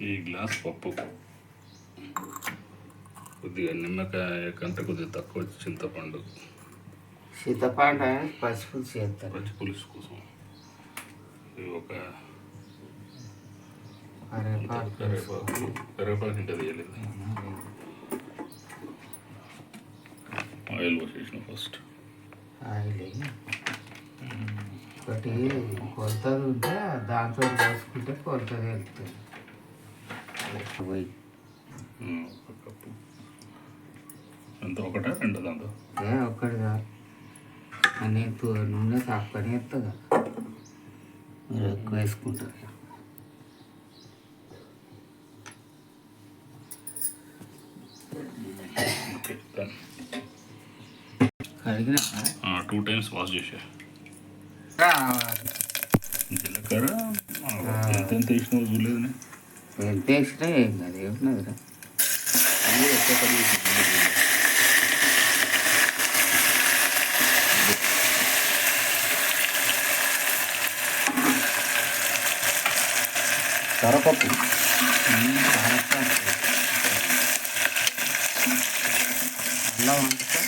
ఈ గ్లాస్ పప్పు కొద్దిగా నిమ్మకాయ కంటే కొద్దిగా తక్కువ చింతపండు, పచ్చిపులుసు చేస్తారు. పచ్చిపులుసు కోసం ఇది ఒక కరివేపాకు ఇంట తీయలేదు. Oil పోసేసిన first. ఆయిల్ ఒకటి కొలతది ఉంటే దాంతో పోసుకుంటే కొలతది వెళ్తుంది. పోయి ఒక కప్పు అంత ఒకటా రెండు దాంతో ఒక్కటి కాదు అని నూనె తక్కువనే ఎత్తుంది. మీరు ఎక్కువ వేసుకుంటారు. కడిగిన 2 times వాష్ చేసా. జీలకర్ర ఎంత వేసినా చూడలేదు. ఎంత వేసినా ఏం కాదు. ఏమున్నదిరా కరపప్పు అలా వండుతా.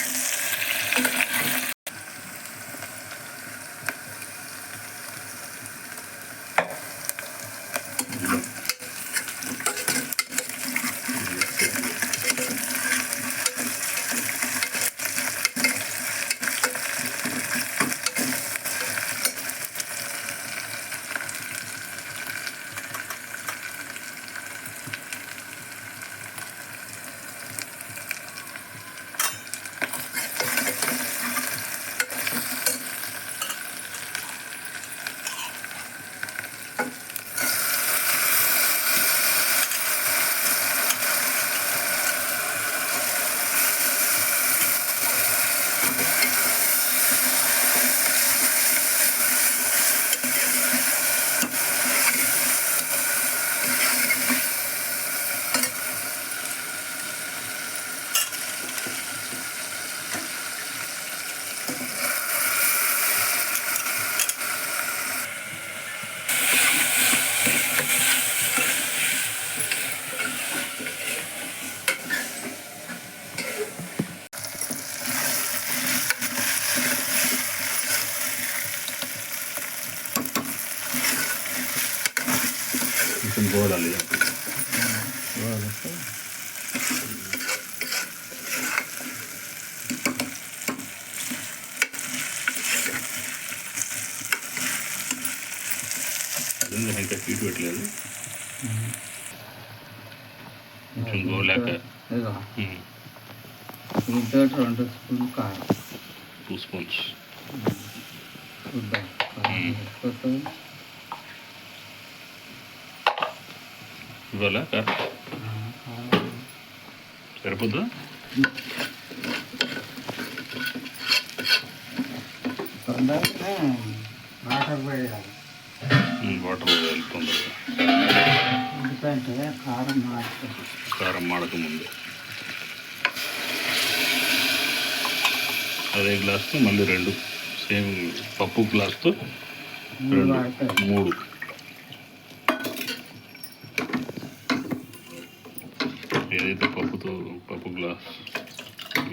గోడాలి. ఇంకా స్వీట్ పెట్టలేదు. కొంచెం గోలాక దీంతో 2 స్పూన్లు కారం, 2 spoons ఇవ్వాలా? సరిపోద్దా? వాటర్ పోయాలి. వాటర్ వెళ్తుంది. ఎందుకంటే కారం మాడక ముందు అదే గ్లాస్తో మళ్ళీ 2 సేమ్ పప్పు గ్లాస్తో 3 ఏదైతే పప్పు గ్లాస్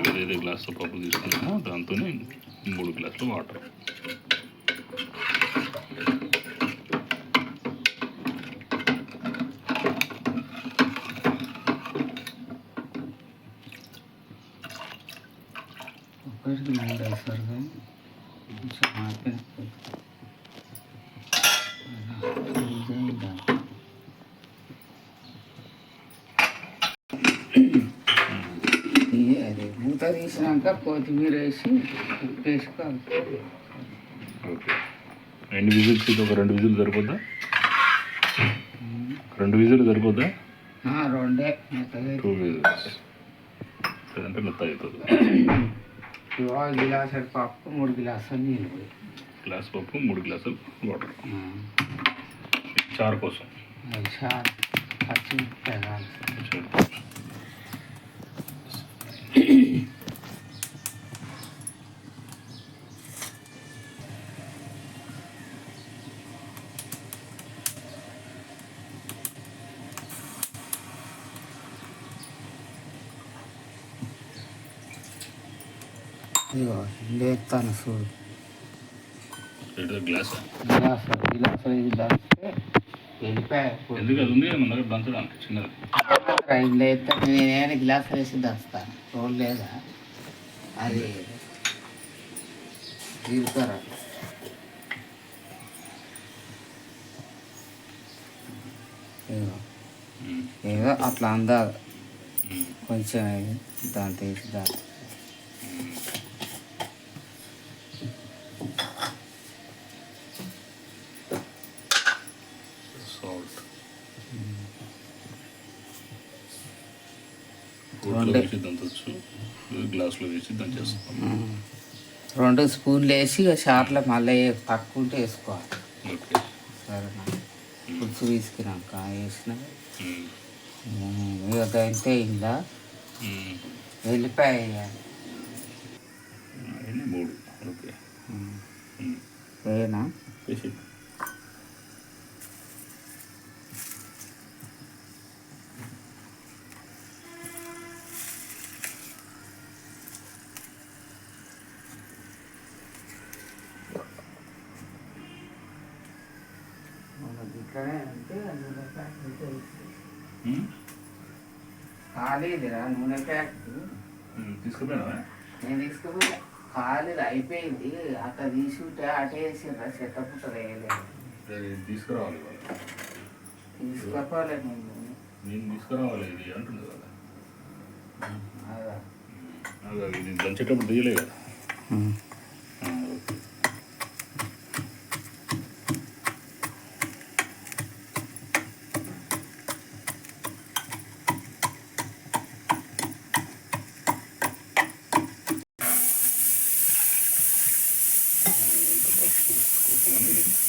ఏదైతే గ్లాస్తో పప్పు తీసుకున్నామో దాంతోనే 3 గ్లాసులు వాటర్. ఒకటి 3 వేస్తారు కానీ కొంచెం ఆపేది. అది మూత తీసినాక కొత్తిమీర వేసి ఉప్పు వేసుకోవాలి. ఓకే. ఎన్ని విజిల్స్? ఇది ఒక 2 విజిల్ సరిపోద్దా? 2 విజిల్ సరిపోద్దా? 2 విజిల్స్ అంటే మెత్త అవుతుంది. గిలాసు పప్పు 3 గ్లాసులు నీళ్ళు, గ్లాస్ పప్పు 3 గ్లాసులు వాటర్ చారు కోసం. చారు పచ్చిమిరపకాయ ఇగో లేస్తాను చూడు. గ్లాస్ గిలాసులు ఇది దంచితే వెళ్ళిపోయా. ఎందుకు అది ఉంది మన దగ్గర దంచడానికి చిన్నది. ఇంట్లో ఎత్తా నేనే గిలాసులు వేసి దంచుతాను. రోల్ లేదా అది జీలకర్ర ఏదో అట్లా అందాలి. కొంచెం దాంతో వేసి దాంట్లో సాల్ట్ వేసి దంచవచ్చు, గ్లాసులో వేసి దంచేస్తాం. 2 స్పూన్లు వేసి ఇక షార్ట్లో మళ్ళీ పక్కుంటే వేసుకోవాలి. ఓకే, సరేనా? పులుసు తీసుకున్నాక వేసిన ఇక అయితే ఇలా వెళ్ళిపోయా వేయాలి. 3. ఓకే, వేయనా? వేసి ఖాళీదిరా నూనె ప్యాకెట్ తీసుకుపోయినా. నేను తీసుకుపోయి ఖాళీది అయిపోయింది. అట్లా తీసుకుంటే అటే వేసిండ్రా చెట్టపుట్ట వేయలేదు. తీసుకురావాలి, తీసుకపోలే నేను తీసుకురావాలి ఇది అంటుంది కదా. అదా ఇది దంచేటప్పుడు తీయలే కదా. ఓకే,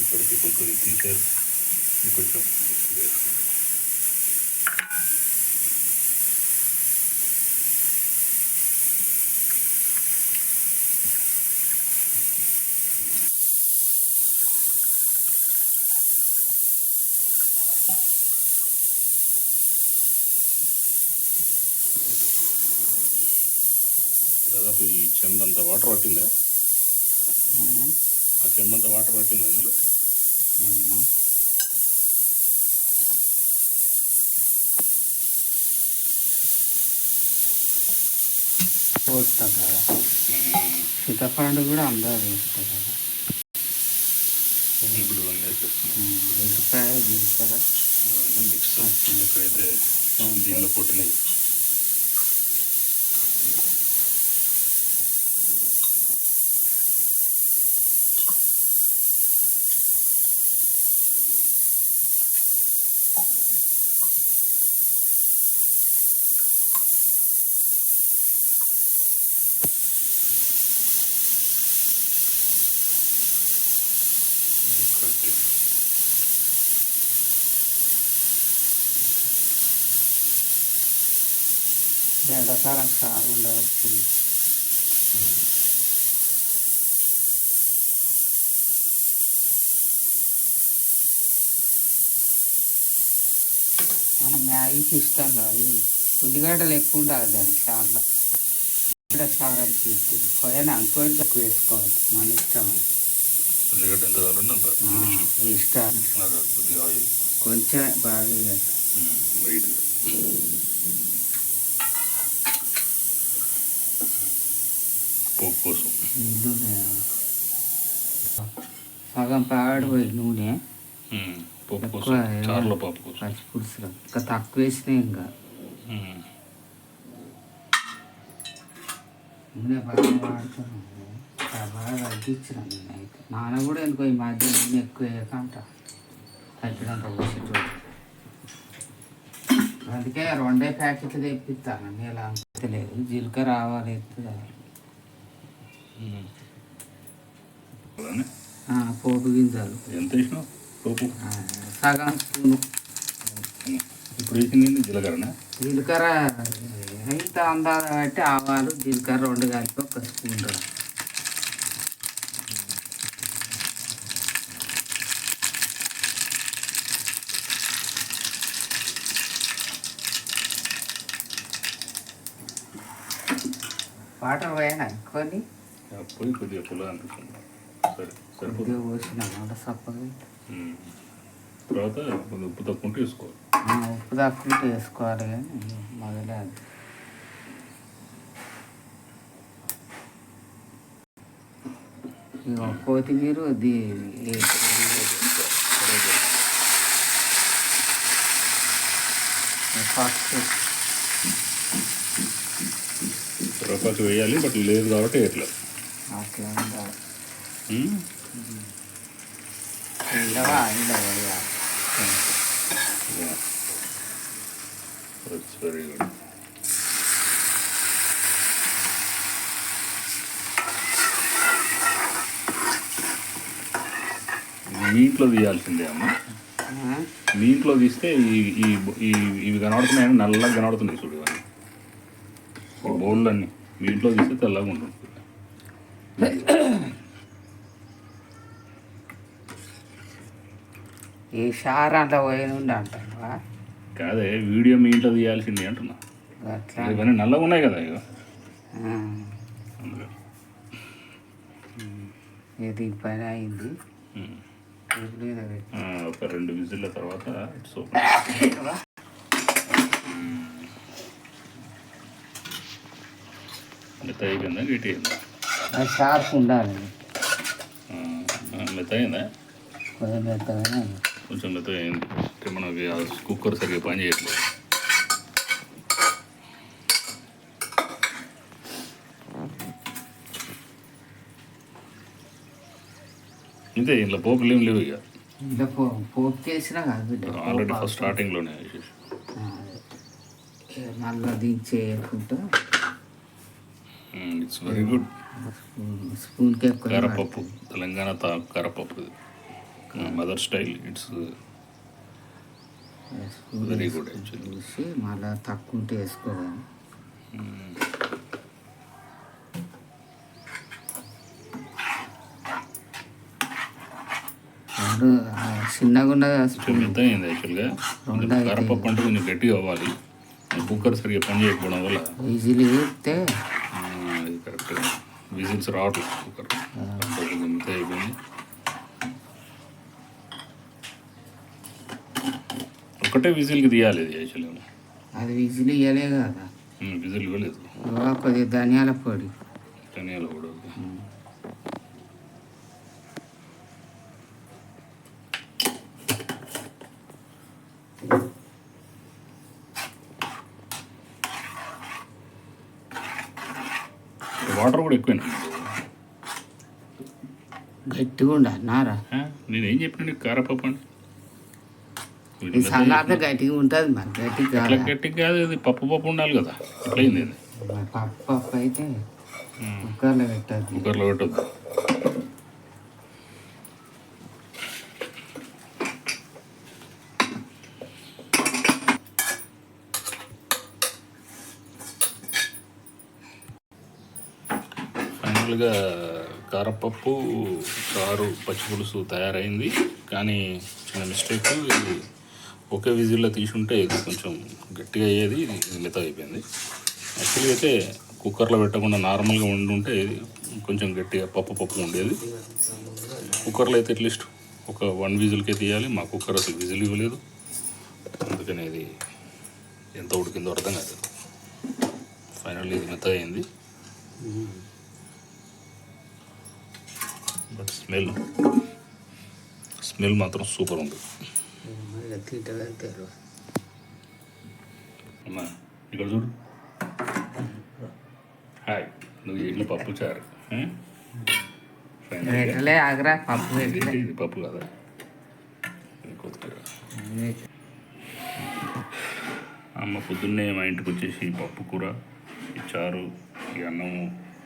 ఇప్పటికి కొంచెం తీసారు, ఇంకొంచెం దాదాపు ఈ చెంబంత వాటర్ పట్టిందా? ఆ చెంబంత వాటర్ పట్టిందా అందులో? పోస్తాం కదా, చింతపండు కూడా అందరూ వేస్తాం కదా. ఇప్పుడు ఉల్లిపాయ జీలకర్ర మిక్స్ ఎక్కడైతే దీనిలో కొట్టినాయి. కట్టి ఎండాకాలం చారు ఉండవచ్చు. మన మ్యాగీకి ఇష్టం కాదు, ఉల్లిగడ్డలు ఎక్కువ ఉండాలి దాని చారులో. చారు అని చెప్తుంది పోయినా అనుకోని తక్కువ వేసుకోవాలి, మన ఇష్టం. అది ఉల్లిగడ్డ ఎంత కావాలంటే అంత ఇష్టం. కొద్దిగా ఆయిల్ కొంచెం బాగా వైట్గా పోపు కోసం నీళ్ళు సగం పాడిపోయి నూనె పప్పు కోసం, చారులో పప్పు కోసం. పచ్చి పులుసులో ఇంకా తక్కువ వేసినాయి. ఇంకా నూనె బాగా వాడుతున్నాను, బాగా తగ్గించినాను నేనైతే. నాన్న కూడా ఎందుకో ఈ మధ్య నూనె ఎక్కువ వేయకంట, తగ్గినంత పోసేటోడు. అందుకే 2 ప్యాకెట్లు తెప్పిస్తాను. నేను అంతలేదు, జీలకర్ర ఆవాలు ఎత్తుంది. పోపు గింజలు ఎంత వేసినావు పోపు? సగం స్పూను. ఇప్పుడు వేసింది జీలకర్రనా? జీలకర్ర ఇంత అందాజ బట్టి ఆవాలు జీలకర్ర 2 కలిపి 1 స్పూన్. వాటర్ పోయినా కొన్ని పోయి కొద్దిగా పుల్ల అనిపిస్తుంది. సరే సరిపోతుంది. కొద్దిగా పోసిన మాట సప్పగా తర్వాత కొద్దిగా ఉప్పు తక్కువ వేసుకోవాలి. ఉప్పు తక్కువ వేసుకోవాలి కానీ మొదలే అది. ఇక కొత్తిమీర కరివేపాకు వేయాలి, బట్ లేదు కాబట్టి వేయట్లేదు. అట్లా ఉండాలి. Very good. మీ ఇంట్లో తీయాల్సిందే అమ్మ. మీ ఇంట్లో తీస్తే ఇవి కనబడుతున్నాయని నల్లగా కనబడుతున్నాయి చూడు. ఇవన్నీ ఈ బౌళ్ళు అన్నీ మీ ఇంట్లో తీస్తే తెల్లగా ఉంటుంది. ఈ షార్ అంతా పోయింది అంటావా? కాదే, వీడియో మీ ఇంట్లో తీయాల్సింది అంటున్నా. అట్లా ఇవన్నీ నల్లగా ఉన్నాయి కదా ఇక. ఇది పని అయింది. ఒక 2 విజిల్ల తర్వాత ఇట్స్ ఓపెన్. మెత్త అయిపోయిందా, గట్టి అయిందా? షార్ప్ ఉండాలి. మెత్త అయిందా? కొంచెం మెత్తగానే కొంచెం మెత్తగా అయింది. అంటే మనకి కుక్కర్ సరిగ్గా పని చేయట్లేదు. ఇంతే, ఇంట్లో పోపులు ఏం లేవు ఇక. ఇంట్లో పోపు చేసినా కాదు, ఆల్రెడీ ఫస్ట్ స్టార్టింగ్లోనే మళ్ళీ దించేయకుండా. It's very good. స్పూన్కి ఎక్కువ కరపప్పు, తెలంగాణ కరపప్పు, mother style. It's very good actually. చూసి మళ్ళీ తక్కువ ఉంటే వేసుకోవాలి. చిన్నగా ఉండదు మెత్త అయింది యాక్చువల్గా. కరపప్పు అంటే కొంచెం గట్టిగా అవ్వాలి. కుక్కర్ సరిగ్గా పని చేయకపోవడం వల్ల ఈజీలీ వేస్తే ఇది కరెక్ట్గా విజిల్స్ రావట్లేదు. కుక్కర్ కొంచెం మెత్త అయిపోయింది. ఒకటే విజిల్కి తీయాలి ఇది యాక్చువల్గా. అది విజిల్ ఇవ్వలే కదా, విజిల్ ఇవ్వలేదు. కొద్దిగా ధనియాల పొడి, ధనియాల పొడి. వాటర్ కూడా ఎక్కువైనా. గట్టిగా ఉండాలి నారా. నేనేం చెప్పిన నీకు కారపప్పు అంటే సలాడ్ గట్టిగా ఉంటుంది. మరి గట్టిగా గట్టిగా కాదు, ఇది పప్పు ఉండాలి కదా. ఎట్లయింది ఇది? పప్పు అయితే కుక్కర్లో పెట్టద్దు. కుక్కర్లో పెట్టద్దు. ఫైనల్గా కారపప్పు, చారు, పచ్చిపులుసు తయారైంది. కానీ చిన్న మిస్టేక్, ఇది ఒకే విజిల్లో తీసుంటే ఇది కొంచెం గట్టిగా అయ్యేది. ఇది మెత్త అయిపోయింది. యాక్చువల్గా అయితే కుక్కర్లో పెట్టకుండా నార్మల్గా ఉండుంటే ఇది కొంచెం గట్టిగా పప్పు ఉండేది. కుక్కర్లో అయితే అట్లీస్ట్ ఒక 1 విజిల్కే తీయాలి. మా కుక్కర్ అసలు విజిల్ ఇవ్వలేదు. అందుకని ఇది ఎంత ఉడికిందో అర్థం కాదు. ఫైనల్లీ ఇది మెత్త అయింది. బట్ స్మెల్ మాత్రం సూపర్ ఉంది. అమ్మా ఇక్కడ చూడు. హాయ్, నువ్వు చేసిన పప్పు చారు. ఆగరా పప్పు ఇది పప్పు కదా, కొద్దిగా. అమ్మ పొద్దున్నే మా ఇంటికి వచ్చేసి పప్పు కూర, ఈ చారు, ఈ అన్నం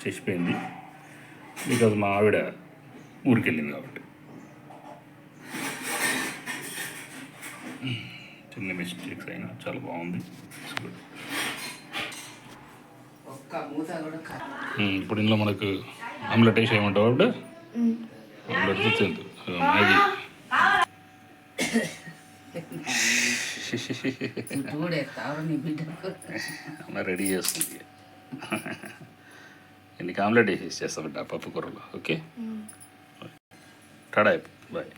చేసిపోయింది. బికాజ్ మా ఆవిడ ఊరికి వెళ్ళింది కాబట్టి. చిన్న మిస్టేక్స్ అయినా చాలా బాగుంది. ఇప్పుడు ఇందులో మనకు ఆమ్లెట్ వేసి ఏమంటావు ఆవిడ? ఆమ్లెట్ తెచ్చింది. మ్యాగీ అమ్మ రెడీ చేస్తుంది. నీకు ఆమ్లెట్ వేసేసి చేస్తా బిడ్డ పప్పు కూరలో. Okay tada bye.